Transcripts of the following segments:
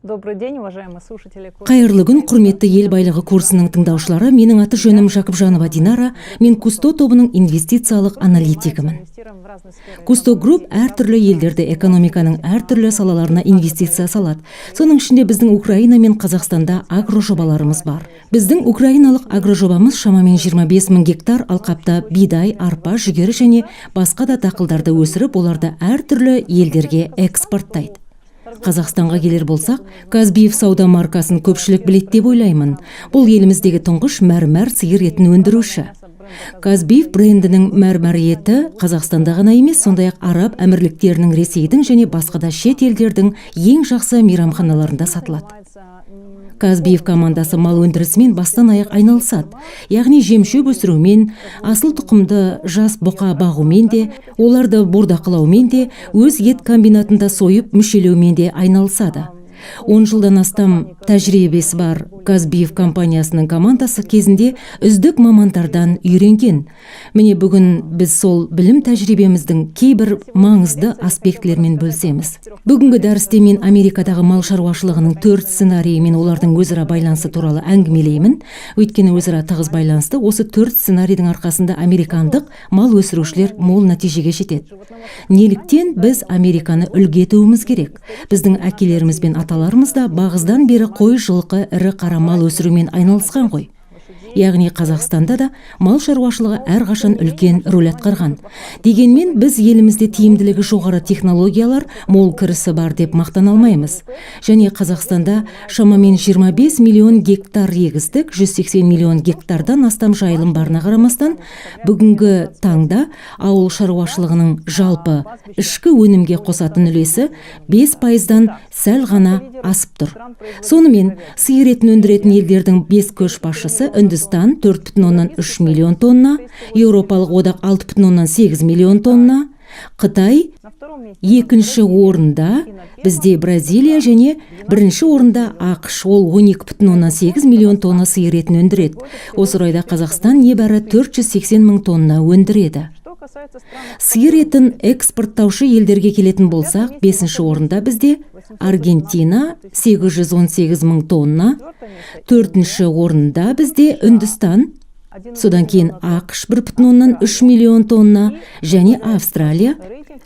Добрый день, уважаемые слушатели. Қайырлы күн, құрметті ел байлығы курсының тыңдаушылары. Менің аты жөнім Жақыпжанова Динара. Мен Кусто тобының инвестициялық аналитигімін. Кусто Групп әртүрлі елдерді экономиканың әртүрлі салаларына инвестиция салады. Соның ішінде біздің Украина мен Қазақстанда агрожобаларымыз бар. Біздің украиналық агрожобамыз шамамен 25 мың гектар алқапта бидай, арпа, жүгері және басқа да дақылдарды өсіріп, оларды әртүрлі елдерге экспорттайды. Қазақстанға келер болсақ, Казбиев сауда маркасын көпшілік білет деп ойлаймын. Бұл еліміздегі тұңғыш мәрмәр сиыр етін өндіруші. Казбиев брендінің мәрмәр еті Қазақстанда ғана емес, сондай-ақ Араб әмірліктерінің, Ресейдің және басқа да шет елдердің ең жақсы мейрамханаларында сатылады. Казбиев командасы мал өндірісімен бастан аяқ айналысады. Яғни жем-шөп өсірумен, асыл тұқымды жас бұқа бағумен де, оларды бордақылаумен де, өз ет комбинатында сойып мүшелеумен де айналысады. 10 жылдан астам тәжірибесі бар Казбиев компаниясының командасы кезінде үздік мамандардан үйренген. Міне бүгін біз сол білім тәжірибеміздің кейбір маңызды аспектілермен бөлсеміз. Бүгінгі дәрісте мен Америкадағы мал шаруашылығының 4 сценарийі мен олардың өзара байланысы туралы әңгімелеймін. Өйткені өзара тығыз байланысты осы 4 сценарийдің арқасында американдық мал өсірушілер мол нәтижеге жетеді. Неліктен біз Американы үлгі етуіміз керек? Біздің әкелеріміз бен аталарымыз да бағыздан бері қой, жылқы, ірі қара мал өсірумен айналысқан ғой. Яғни Қазақстанда да мал шаруашылығы әрқашан үлкен рөл атқарған. Дегенмен біз елімізде тиімділігі жоғары технологиялар, мол кірісі бар деп мақтана алмаймыз. Және Қазақстанда шамамен 25 миллион гектар егістік, 180 миллион гектардан астам жайылым барына қарамастан, бүгінгі таңда ауыл шаруашылығының жалпы ішкі өнімге қосатын үлесі 5%-дан сәл ғана асып тұр. Сонымен сиыр етін өндіретін елдердің 5 көшбасшысы Үндістан 4,3 миллион тонна, Еуропалық одақ 6,8 миллион тонна, Қытай екінші орында, бізде Бразилия және бірінші орында ақш, ол 12,8 миллион тонна сиыр етін өндіреді. Осы орайда Қазақстан небәрі 480 мың тонна өндіреді. Сиыр етін экспорттаушы елдерге келетін болсақ, 5-ші орында бізде Аргентина 818 мың тонна, 4-ші орында бізде Үндістан, содан кейін ақш 1,3 миллион тонна және Австралия.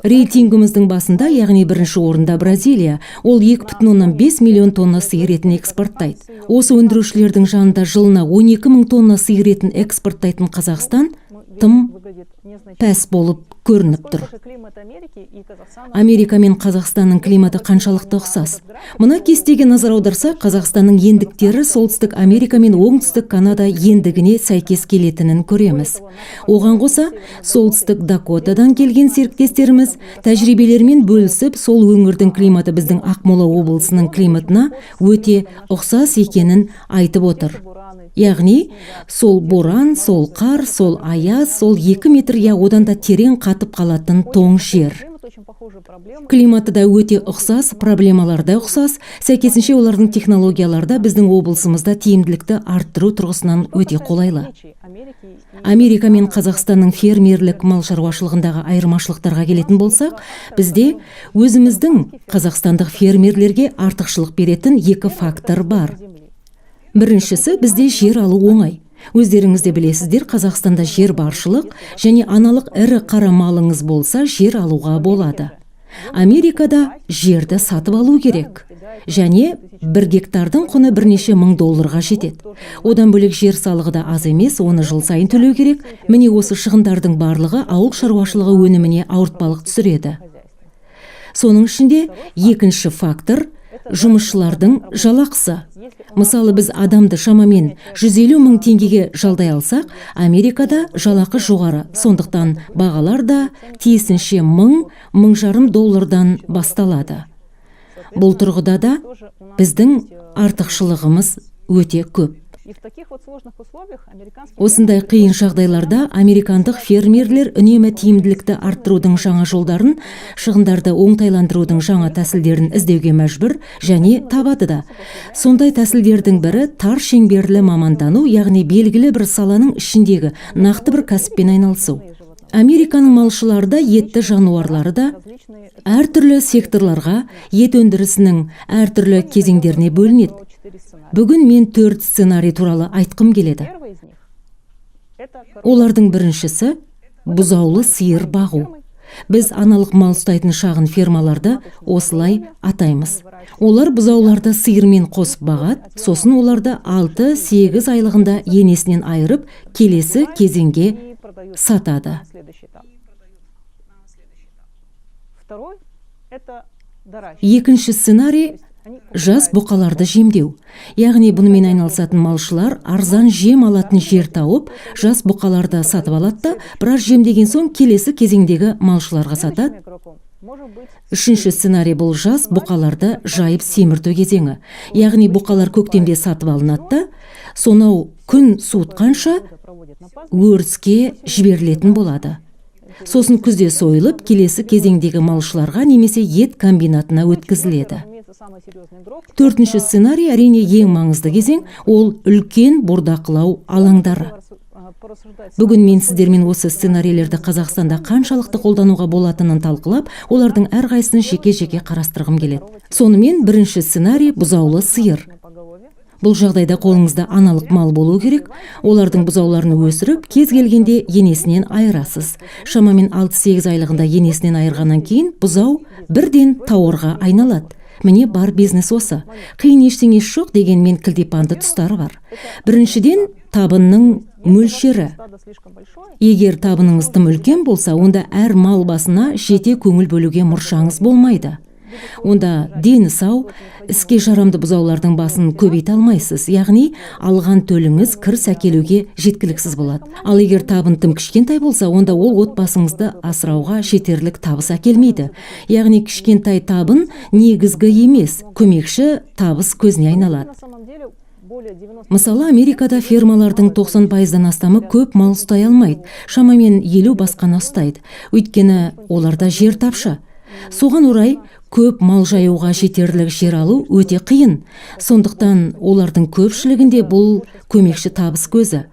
Рейтингіміздің басында, яғни 1-ші орында Бразилия, ол 2,5 миллион тонна сиыр етін экспорттайды. Осы өндірушілердің жанында жылына 12 мың тонна сиыр етін экспорттайтын Қазақстан тым пәс болып көрініп тұр. Америка мен Қазақстанның климаты қаншалықты ұқсас? Мына кестеге назар аударса, Қазақстанның ендіктері солтүстік Америка мен оңтүстік Канада ендігіне сәйкес келетінін көреміз. Оған қоса, солтүстік Дакотадан келген серіктестеріміз тәжірибелермен бөлісіп, сол өңірдің климаты біздің Ақмола облысының климатына өте ұқсас екенін айтып отыр. Яғни, сол боран, сол қар, сол аяз, сол 2 метр я одан да терең қатып қалатын тоң жер. Климаты да өте ұқсас, проблемалар да ұқсас, сәйкесінше олардың технологияларда біздің облысымызда тиімділікті арттыру тұрғысынан өте қолайлы. Америка мен Қазақстанның фермерлік мал шаруашылығындағы айырмашылықтарға келетін болсақ, бізде өзіміздің қазақстандық фермерлерге артықшылық беретін 2 фактор бар. Біріншісі, бізде жер алу оңай. Өздеріңізде білесіздер, Қазақстанда жер баршылық және аналық ірі қара малыңыз болса, жер алуға болады. Америкада жерді сатып алу керек. Және 1 гектардың құны бірнеше мың долларға жетеді. Одан бөлек жер салығы да аз емес, оны жыл сайын төлеу керек. Міне осы шығындардың барлығы ауыл шаруашылығы өніміне ауыртпалық түсіреді. Соның ішінде екінші фактор жұмысшылардың жалақысы. Мысалы, біз адамды шамамен 150 мың теңгеге жалдай алсақ, Америкада жалақы жоғары. Сондықтан бағалар да тиісінше 1000-1500 доллардан басталады. Бұл тұрғыда да біздің артықшылығымыз өте көп. Осындай қиын жағдайларда американдық фермерлер үнемі тиімділікті арттырудың жаңа жолдарын, шығындарды оңтайландырудың жаңа тәсілдерін іздеуге мәжбүр және табады да. Сондай тәсілдердің бірі тар шеңберлі мамандану, яғни белгілі бір саланың ішіндегі нақты бір кәсіппен айналысу. Американың малшылары да, етті жануарлары да әртүрлі секторларға, ет өндірісінің әртүрлі кезеңдеріне бөлінеді. Бүгін мен 4 сценарий туралы айтқым келеді. Олардың біріншісі бұзаулы сиыр бағу. Біз аналық мал ұстайтын шағын фермаларды осылай атаймыз. Олар бұзауларды сиырмен қосып бағады, сосын оларды 6-8 айлығында енесінен айырып, келесі кезеңге сатады. Екінші сценарий жас бұқаларды жемдеу. Яғни бұнымен айналысатын малшылар арзан жем алатын жер тауып, жас бұқаларды сатып алады да, біраз жемдеген соң келесі кезеңдегі малшыларға сатады. Үшінші сценарий бұл жас бұқаларды жайып семірту кезеңі. Яғни бұқалар көктемде сатып алынады да, сонау күн суытқанша өріске жіберілетін болады. Сосын күзде сойылып, келесі кезеңдегі малшыларға немесе ет комбинатына өткізіледі. Төртінші сценарий әрине ең маңызды кезең, ол үлкен бордақылау алаңдары. Бүгін мен сіздермен осы сценарийлерді Қазақстанда қаншалықты қолдануға болатынын талқылап, олардың әрқайсысын жеке-жеке қарастырғым келеді. Сонымен бірінші сценарий бұзаулы сиыр. Бұл жағдайда қолыңызда аналық мал болу керек. Олардың бұзауларын өсіріп, кез келгенде енесінен айырасыз. Шамамен 6-8 айлығында енесінен айырғаннан кейін бұзау бірден тауарға айналады. Міне бар бизнес осы. Қиын ештеңе жоқ дегенмен кілтипанды тұстары бар. Біріншіден, табынның мөлшері. Егер табыныңыз тым үлкен болса, онда әр мал басына жете көңіл бөлуге мұршаңыз болмайды. Онда дені сау, іске жарамды бұзаулардың басын көбейте алмайсыз, яғни алған төліңіз кіріс әкелуге жеткіліксіз болады. Ал егер табын тым кішкентай болса, онда ол отбасыңызды асырауға жетерлік табыс әкелмейді. Яғни кішкентай табын негізгі емес, көмекші табыс көзіне айналады. Мысалы, Америкада фермалардың 90%-дан астамы көп мал ұстай алмайды, шамамен 50 басқаны ұстайды. Өйткені оларда жер тапшы. Соған орай көп мал жаюға жетерлік жер алу өте қиын. Сондықтан олардың көпшілігінде бұл көмекші табыс көзі.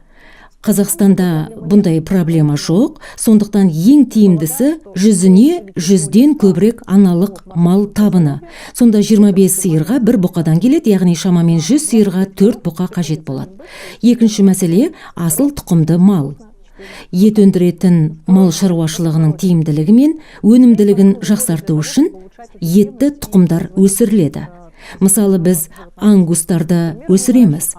Қазақстанда бұндай проблема жоқ, сондықтан ең тиімдісі 100-ден көбірек аналық мал табыны. Сонда 25 сиырға бір бұқадан келеді, яғни шамамен 100 сиырға 4 бұқа қажет болады. Екінші мәселе асыл тұқымды мал. Ет өндіретін мал шаруашылығының тиімділігі мен өнімділігін жақсарту үшін етті тұқымдар өсіріледі. Мысалы, біз ангустарды өсіреміз.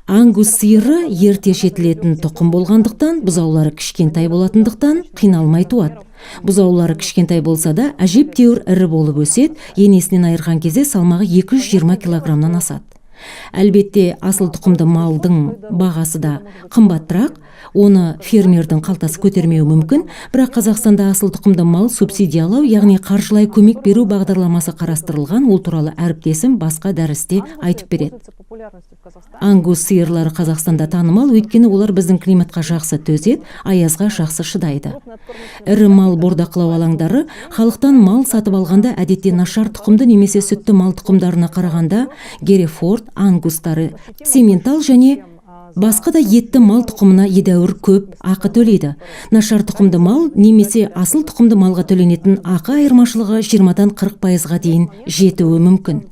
Ангус сиыры ерте жетілетін тұқым болғандықтан, бұзаулары кішкентай болатындықтан қиналмай туады. Бұзаулары кішкентай болса да, әжептәуір ірі болып өседі, енесінен айырған кезде салмағы 220 килограммнан асады. Әлбетте, асыл тұқымды малдың бағасы да қымбатырақ, оны фермердің қалтасы көтермеуі мүмкін, бірақ Қазақстанда асыл тұқымды мал субсидиялау, яғни қаржылай көмек беру бағдарламасы қарастырылған, ол туралы әріптесім басқа дәрісте айтып береді. Ангус сиырлары Қазақстанда танымал, өйткені олар біздің климатқа жақсы төзеді, аязға жақсы шыдайды. Ірі мал бордақылау алаңдары халықтан мал сатып алғанда әдетте нашар тұқымды немесе сүтті мал тұқымдарына қарағанда Герефорд, ангустары, сементал және басқа да етті мал тұқымына едәуір көп ақы төлейді. Нашар тұқымды мал немесе асыл тұқымды малға төленетін ақы айырмашылығы 20-дан 40%-ға дейін жетуі мүмкін.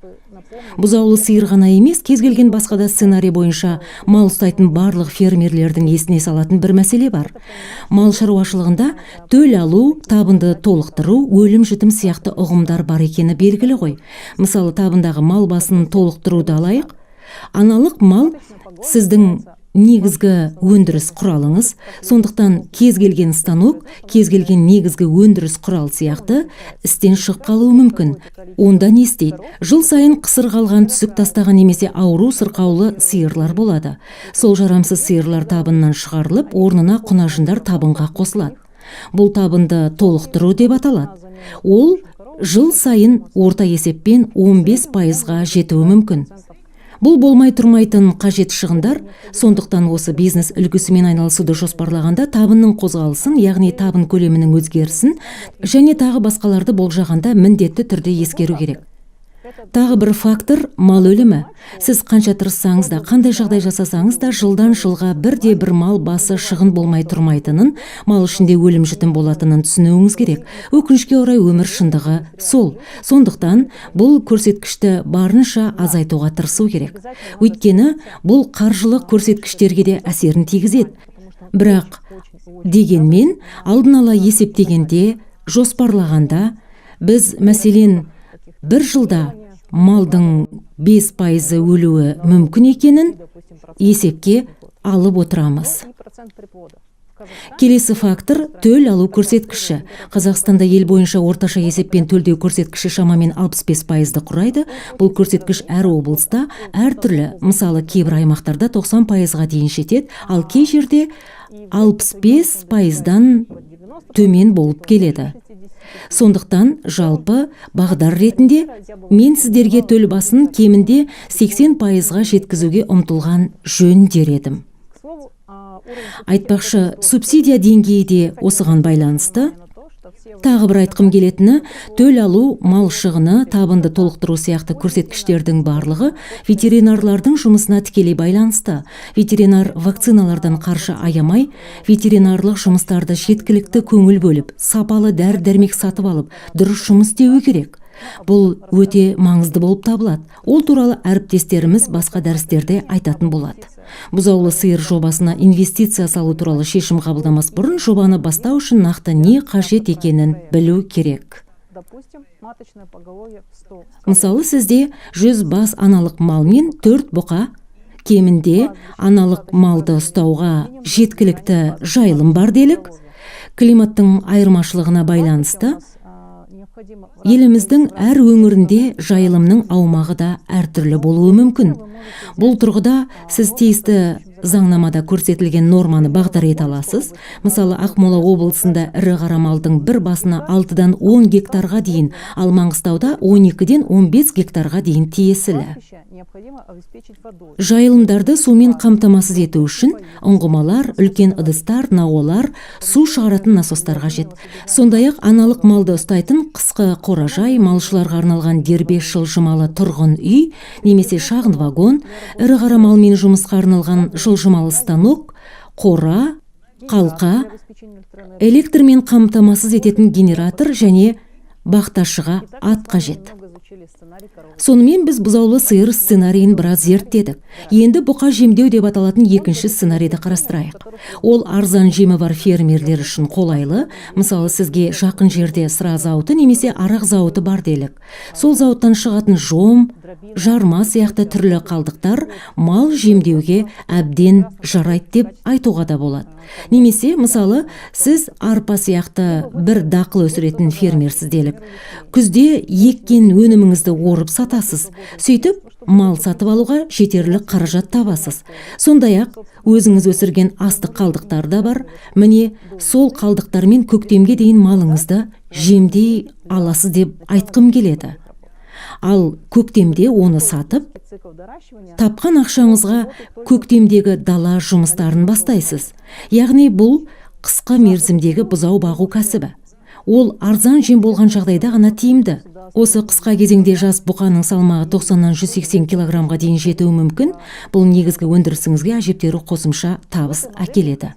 Бұзаулы сиыр ғана емес, кез келген басқа да сценарий бойынша мал ұстайтын барлық фермерлердің есіне салатын бір мәселе бар. Мал шаруашылығында төл алу, табынды толықтыру, өлім-жітім сияқты ұғымдар бар екені белгілі ғой. Мысалы, табындағы мал басын толықтыруды алайық. Аналық мал сіздің негізгі өндіріс құралыңыз, сондықтан кез келген станок, кез келген негізгі өндіріс құрал сияқты істен шығып қалуы мүмкін. Онда не істейді? Жыл сайын қысыр қалған, түсік тастаған немесе ауру сырқаулы сиырлар болады. Сол жарамсыз сиырлар табыннан шығарылып, орнына құнажындар табынға қосылады. Бұл табынды толықтыру деп аталады. Ол жыл сайын орта есеппен 15%-ға жетуі мүмкін. Бұл болмай тұрмайтын қажет шығындар, сондықтан осы бизнес үлгісімен айналысуды жоспарлағанда табынның қозғалысын, яғни табын көлемінің өзгерісін және тағы басқаларды болжағанда міндетті түрде ескеру керек. Тағы бір фактор – мал өлімі. Сіз қанша тырыссаңыз да, қандай жағдай жасасаңыз да, жылдан жылға бір мал басы шығын болмай тұрмайтынын, мал ішінде өлім жітім болатынын түсінуіңіз керек. Өкінішке орай өмір шындығы сол. Сондықтан бұл көрсеткішті барынша азайтуға тырысу керек. Өйткені бұл қаржылық көрсеткіштерге де әсерін тигізеді. Бірақ дегенмен, алдын ала есептегенде, жоспарлағанда, біз мәселен бір жылда малдың 5% өлуі мүмкін екенін есепке алып отырамыз. Келесі фактор – төл алу көрсеткіші. Қазақстанда ел бойынша орташа есеппен төлдеу көрсеткіші шамамен 65%-ды құрайды. Бұл көрсеткіш әр облыста әртүрлі. Мысалы, кейбір аймақтарда 90%-ға дейін жетеді, ал кей жерде 65%-дан төмен болып келеді. Сондықтан жалпы бағдар ретінде мен сіздерге төл басын кемінде 80%-ға жеткізуге ұмтылған жөн дер едім. Айтпақшы, субсидия деңгейі де осыған байланысты. Тағы бір айтқым келетіні, төл алу, мал шығыны, табынды толықтыру сияқты көрсеткіштердің барлығы ветеринарлардың жұмысына тікелей байланысты. Ветеринар вакциналардан қаржы аямай, ветеринарлық жұмыстарды жеткілікті көңіл бөліп, сапалы дәрі-дәрмек сатып алып, дұрыс жұмыс істеуі керек. Бұл өте маңызды болып табылады. Ол туралы әріптестеріміз басқа дәрістерде айтатын болады. Бұзаулы сиыр жобасына инвестиция салу туралы шешім қабылдамас бұрын жобаны бастау үшін нақты не қажет екенін білу керек. Мысалы, сізде 100 бас аналық мал мен 4 бұқа, кемінде аналық малды ұстауға жеткілікті жайылым бар делік. Климаттың айырмашылығына байланысты еліміздің әр өңірінде жайылымның аумағы да әртүрлі болуы мүмкін. Бұл тұрғыда сіз тиісті заңнамада көрсетілген норманы бағдар ете аласыз. Мысалы, Ақмола облысында ірі қара малдың бір басына 6-дан 10 гектарға дейін, ал Маңғыстауда 12-ден 15 гектарға дейін тиесілі. Жайылымдарды сумен қамтамасыз ету үшін ұңғымалар, үлкен ыдыстар, науалар, су шығаратын насостар қажет. Сондай-ақ аналық малды ұстайтын қысқы қоражай, малшыларға арналған дербес жылжымалы тұрғын үй немесе шағын вагон, ірі қара малмен жұмысқа арналған жылжымалы станок, қора, қалқа, электрмен қамтамасыз ететін генератор және бақташыға ат қажет. Сонымен біз бұзаулы сиыр сценарийін біраз зерттедік. Енді бұқа жемдеу деп аталатын екінші сценарийді қарастырайық. Ол арзан жемі бар фермерлер үшін қолайлы. Мысалы, сізге жақын жерде сыра зауыты немесе арақ зауыты бар делік. Сол зауыттан шығатын жом, жарма сияқты түрлі қалдықтар мал жемдеуге әбден жарайды деп айтуға да болады. Немесе, мысалы, сіз арпа сияқты бір дақыл өсіретін фермерсіз делік. Күзде еккен өніміңізді орып сатасыз. Сөйтіп, мал сатып алуға жетерлік қаражат табасыз. Сондай-ақ, өзіңіз өсірген астық қалдықтар да бар. Міне, сол қалдықтармен көктемге дейін малыңызды жемдей аласыз деп айтқым келеді. Ал көктемде оны сатып, тапқан ақшаңызға көктемдегі дала жұмыстарын бастайсыз. Яғни бұл қысқа мерзімдегі бұзау бағу кәсібі. Ол арзан жем болған жағдайда ғана тиімді. Осы қысқа кезеңде жас бұқаның салмағы 90-нан 180 килограммға дейін жетуі мүмкін. Бұл негізгі өндірісіңізге әжептәуір қосымша табыс әкеледі.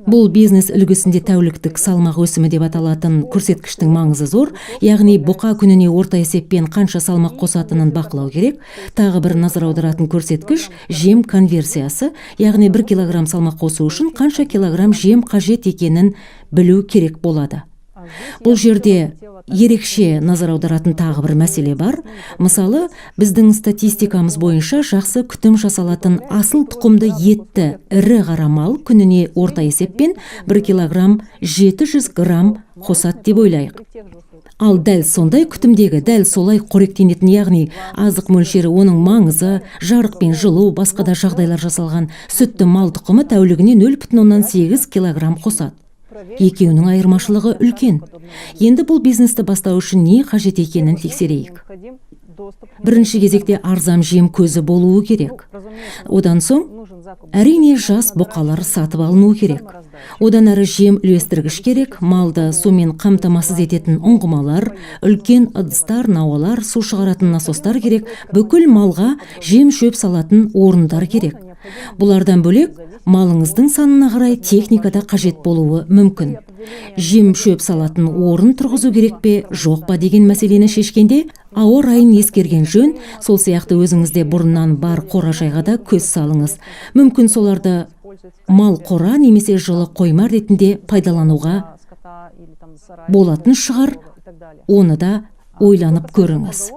Бұл бизнес үлгісінде тәуліктік салмақ өсімі деп аталатын көрсеткіштің маңызы зор. Яғни бұқа күніне орта есеппен қанша салмақ қосатынын бақылау керек. Тағы бір назар аударатын көрсеткіш жем конверсиясы. Яғни 1 килограмм салмақ қосу үшін қанша килограмм жем қажет екенін білу керек болады. Бұл жерде ерекше назар аударатын тағы бір мәселе бар. Мысалы, біздің статистикамыз бойынша жақсы күтім жасалатын асыл тұқымды етті ірі қара мал күніне орта есеппен 1 килограмм 700 грамм қосады деп ойлайық. Ал дәл сондай күтімдегі дәл солай қоректенетін, яғни азық мөлшері, оның маңызы, жарық пен жылу, басқа да жағдайлар жасалған сүтті мал тұқымы тәулігіне 0,8 килограмм қосады. Екеуінің айырмашылығы үлкен. Енді бұл бизнесті бастау үшін не қажет екенін тексерейік. Бірінші кезекте арзан жем көзі болуы керек. Одан соң, әрине жас бұқалар сатып алыну керек. Одан әрі жем үлестіргіш керек, малды сумен қамтамасыз ететін ұңғымалар, үлкен ыдыстар, науалар, су шығаратын насостар керек, бүкіл малға жем шөп салатын орындар керек. Бұлардан бөлек, малыңыздың санына қарай техникада қажет болуы мүмкін. Жем шөп салатын орын тұрғызу керек пе, жоқ па деген мәселені шешкенде, ауа райын ескерген жөн, сол сияқты өзіңізде бұрыннан бар қора-жайға да көз салыңыз. Мүмкін соларды мал қора немесе жылы қойма ретінде пайдалануға болатын шығар, оны да ойланып көріңіз.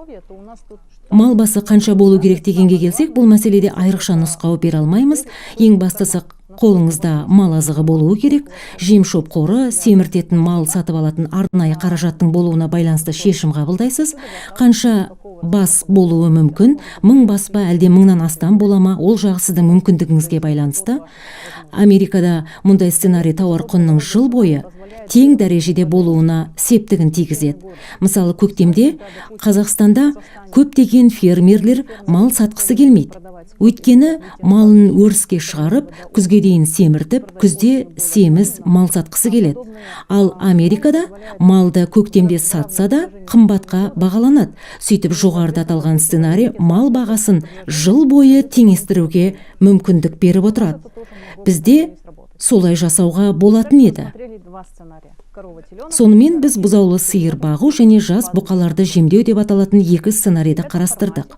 Мал басы қанша болу керек дегенге келсек, бұл мәселеде айрықша нұсқау бере алмаймыз. Ең бастысы қолыңызда мал азығы болуы керек. Жем шөп қоры, семіртетін мал сатып алатын арнайы қаражаттың болуына байланысты шешім қабылдайсыз. Қанша бас болуы мүмкін, 1000 бас па әлде 1000-нан астам бола ма, ол жағы сіздің мүмкіндігіңізге байланысты. Америкада мұндай сценарий тауар құнының жыл бойы тең дәрежеде болуына септігін тигізеді. Мысалы, көктемде Қазақстанда көптеген фермерлер мал сатқысы келмейді. Өйткені малын өріске шығарып, күзге дейін семіртіп, күзде семіз мал сатқысы келеді. Ал Америкада малды көктемде сатса да қымбатқа бағаланады. Сөйтіп жоғарыда аталған сценарий мал бағасын жыл бойы теңестіруге мүмкіндік беріп отырады. Бізде солай жасауға болатын еді. Сонымен біз бұзаулы сиыр бағу және жас бұқаларды жемдеу деп аталатын екі сценарийді қарастырдық.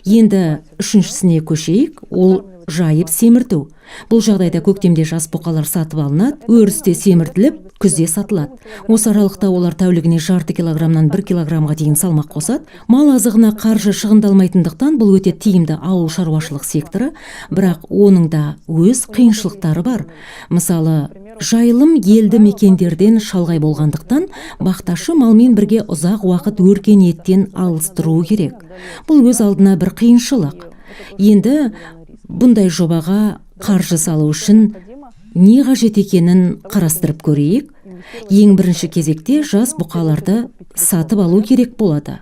Енді үшіншісіне көшейік, ол жайып семірту. Бұл жағдайда көктемде жас бұқалар сатып алынады, өрісте семіртіліп, күзде сатылады. Осы аралықта олар тәулігіне 0,5 килограммнан 1 килограммға дейін салмақ қосады. Мал азығына қаржы шығындалмайтындықтан бұл өте тиімді ауыл шаруашылық секторы, бірақ оның да өз қиыншылықтары бар. Мысалы, жайылым елді мекендерден шалғай болғандықтан, бақташы малмен бірге ұзақ уақыт өркениеттен алыстыруы керек. Бұл өз алдына бір қиыншылық. Енді бұндай жобаға қаржы салу үшін не қажет екенін қарастырып көрейік. Ең бірінші кезекте жас бұқаларды сатып алу керек болады.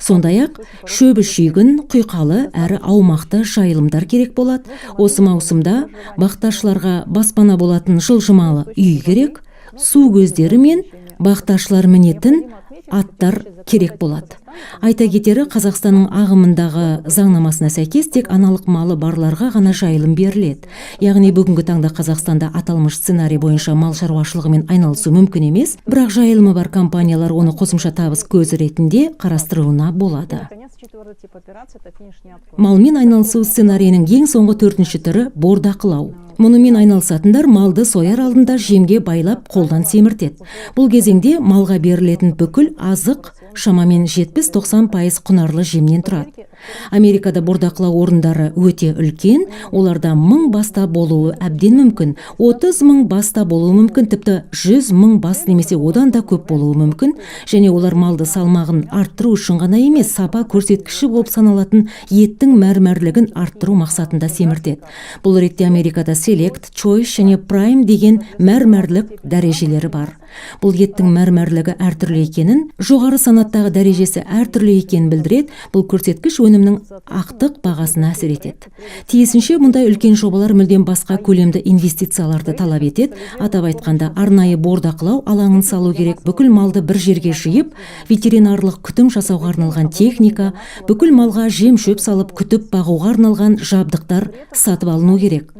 Сондай-ақ шөбі шүйгін, құйқалы әрі аумақты жайылымдар керек болады. Осы маусымда бақташыларға баспана болатын жылжымалы үй керек, су көздері мен бақташылар мінетін аттар керек болады. Айта кетері, Қазақстанның ағымындағы заңнамасына сәйкес тек аналық малы барларға ғана жайылым беріледі. Яғни бүгінгі таңда Қазақстанда аталмыш сценарий бойынша мал шаруашылығымен айналысу мүмкін емес, бірақ жайылымы бар компаниялар оны қосымша табыс көзі ретінде қарастыруына болады. Малмен айналысу сценарийінің ең соңғы 4-ші түрі бордақылау. Мұнымен айналысатындар малды сояр алдында жемге байлап қолдан семіртеді. Бұл кезеңде малға берілетін бүкіл азық шамамен 70-90% құнарлы жемнен тұрады. Америкада бордақылау орындары өте үлкен, оларда 1000 баста болуы әбден мүмкін, 30.000 баста болуы мүмкін, тіпті 100.000 бас немесе одан да көп болуы мүмкін, және олар малды салмағын арттыру үшін ғана емес, сапа көрсеткіші болып саналатын еттің мәрмәрлігін арттыру мақсатында семіртеді. Бұл ретте Америкада Select, Choice және Prime деген мәрмәрлік дәрежелері бар. Бұл еттің мәрмәрлігі әртүрлі екенін, жоғары санаттағы дәрежесі әртүрлі екенін білдіреді. Бұл көрсеткіш өнімнің ақтық бағасына әсер етеді. Тиісінше мұндай үлкен жобалар мүлдем басқа көлемді инвестицияларды талап етеді. Атап айтқанда, арнайы бордақылау алаңын салу керек, бүкіл малды бір жерге жиып, ветеринарлық күтім жасауға арналған техника, бүкіл малға жем шөп салып күтіп бағуға арналған жабдықтар сатып алыну керек.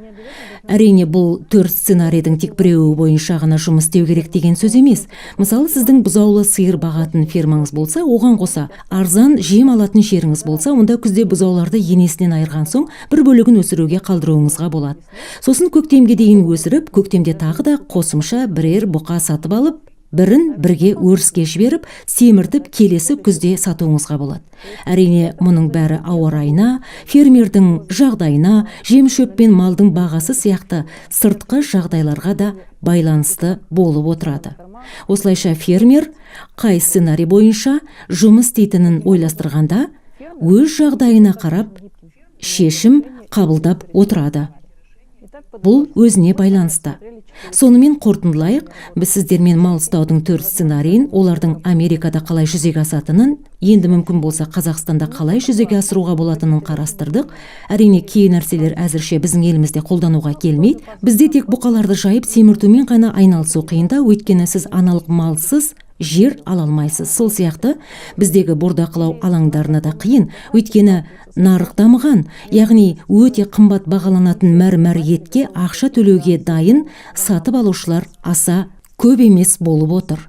Әрине, бұл 4 сценарийдің тек біреуі бойынша ғана жұмыс істеу керек деген сөз емес. Мысалы, сіздің бұзаулы сиыр бағатын фермаңыз болса, оған қоса арзан жем алатын жеріңіз болса, онда күзде бұзауларды енесінен айырған соң бір бөлігін өсіруге қалдыруыңызға болады. Сосын көктемге дейін өсіріп, көктемде тағы да қосымша бірер бұқа сатып алып, бірін бірге өріске жіберіп, семіртіп, келесі күзде сатуыңызға болады. Әрине, мұның бәрі ауа райына, фермердің жағдайына, жем шөп пен малдың бағасы сияқты сыртқы жағдайларға да байланысты болып отырады. Осылайша фермер қай сценарий бойынша жұмыс істейтінін ойластырғанда, өз жағдайына қарап шешім қабылдап отырады. Бұл өзіне байланысты. Сонымен қорытындылайық, біз сіздермен мал ұстаудың 4 сценарийін, олардың Америкада қалай жүзеге асатынын, енді мүмкін болса Қазақстанда қалай жүзеге асыруға болатынын қарастырдық. Әрине, кей нәрселер әзірше біздің елімізде қолдануға келмейді. Бізде тек бұқаларды жайып семіртумен ғана айналысу қиында, өйткені сіз аналық малсыз жер ала алмайсыз. Сол сияқты біздегі бордақылау алаңдарына да қиын, өйткені нарық дамыған, яғни өте қымбат бағаланатын мәрмәр етке ақша төлеуге дайын сатып алушылар аса көп емес болып отыр.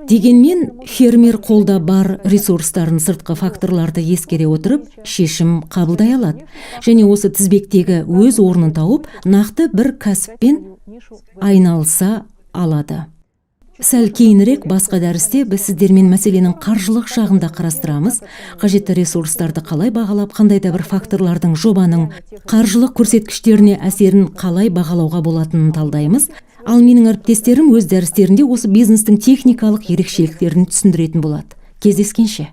Дегенмен, фермер қолда бар ресурстарын, сыртқы факторларды ескере отырып, шешім қабылдай алады. Және осы тізбектегі өз орнын тауып, нақты бір кәсіппен айналыса алады. Сәл кейінірек басқа дәрісте біз сіздермен мәселенің қаржылық жағында қарастырамыз. Қажетті ресурстарды қалай бағалап, қандай да бір факторлардың жобаның қаржылық көрсеткіштеріне әсерін қалай бағалауға болатынын талдаймыз. Ал менің әріптестерім өз дәрістерінде осы бизнестің техникалық ерекшеліктерін түсіндіретін болады. Кездескенше.